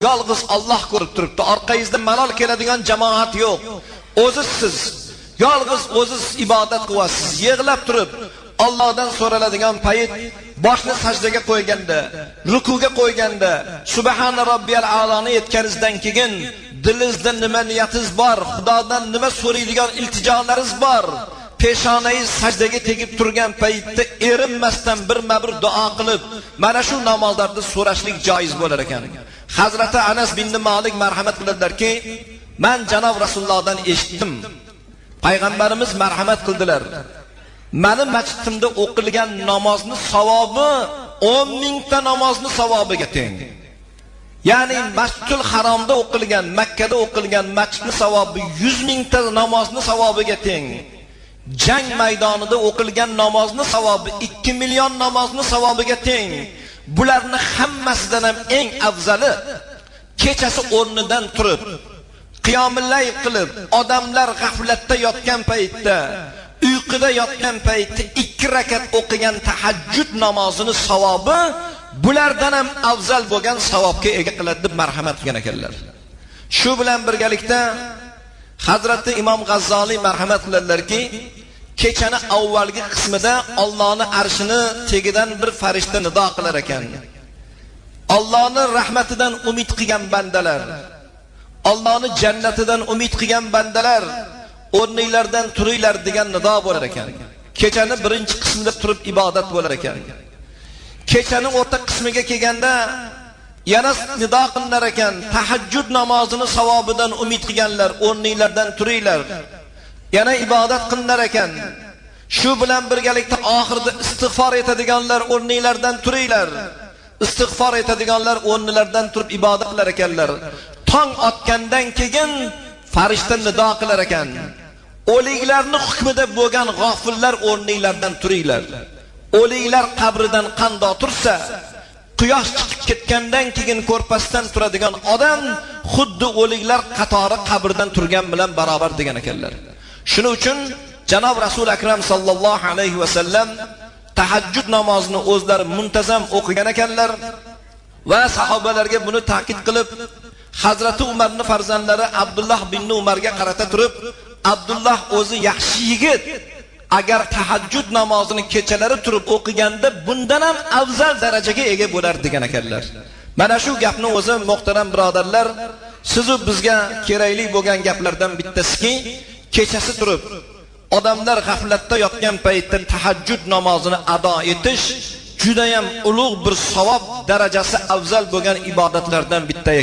Yolg'iz Alloh ko'rib turibdi. Orqangizda malol keladigan jamoat yo'q. O'zisiz, yolg'iz o'ziz ibodat qilasiz. Yig'lab turib Allohdan so'raladigan payt boshni sajdaga qo'yganda, rukuga qo'yganda, subhana robbiyal a'loni aytganingizdan keyin dilingizda nima niyatingiz bor, Xudodan nima so'raydigan iltijolaringiz bor, peshonangiz sajdaga tegib turgan paytda erinmasdan birma-bir duo qilib, mana shu namozlarda so'rashlik joiz bo'lar ekan. Hazrati Anas bin Malik marhamat qiladilarki, men janob Rasulullohdan eshitdim. Payg'ambarimiz marhamat qildilar. Meni masjidimda o'qilgan namozni savobi 10 mingta namozni savobiga teng. Ya'ni Masjidul Haromda o'qilgan, Makkada o'qilgan masjidning savobi 100 mingta namozni savobiga teng. Jang maydonida o'qilgan namozni savobi 2 million namozni savobiga teng. Bularni hammasidan ham eng afzali kechasi o'rnidan turib, qiyomul layl qilib, odamlar g'aflatda yotgan paytda, uyquda yotgan paytda 2 rakat o'qigan tahajjud namozining savobi bulardan ham afzal bo'lgan savobga ega qiladi deb marhamat qilgan ekanlar. Shu bilan birgalikda Hazrati Imom G'azzoliy marhamat qiladilarki, kechani avvalgi qismida Allohning arshini tegidan bir farishta nido qilar ekan. Allohning rahmatidan umid qilgan bandalar, Allohning jannatidan umid qilgan bandalar, o'rninglardan turinglar degan nido bo'lar ekan. Kechani birinchi qismida turib ibodat bo'lar ekan. Kechaning o'rta qismiga kelganda yana nido qilinar ekan. Tahajjud namozining savobidan umid qilganlar, o'rninglardan turinglar. Yana ibodat qilinar ekan. Shu bilan birgalikda oxirida istig'for etadiganlar o'rninglardan turinglar. Istig'for etadiganlar o'rnlardan turib ibodat qilar ekanlar. Tong otgandan keyin farishta nido qilar ekan. O'liklarning hukmida bo'lgan g'ofillar o'rninglardan turinglar. O'liklar qabridan qandoq tursa, quyosh chiqib ketgandan keyin ko'rpasdan turadigan odam xuddi o'liklar qatori qabrdan turgan bilan barobar degan ekanlar. Shuning uchun janob Rasul akram sallallohu alayhi va sallam tahajjud namozini o'zlari muntazam o'qigan ekanlar va sahobalarga buni ta'kid qilib, Hazrati Umarning farzandlari Abdullah bin Umarga qarata turib, Abdullah o'zi yaxshi yigit, agar tahajjud namozini kechalari turib o'qiganda bundan ham afzal darajaga ega bo'lar degan ekanlar. Mana shu gapni o'zi muhtaram birodarlar, siz u bizga kerakli bo'lgan gaplardan bittasiki, kechasi turib odamlar g'aflatda yotgan paytda tahajjud namozini ado etish juda ham ulug' bir savob darajasi afzal bo'lgan ibodatlardan bitta ekan.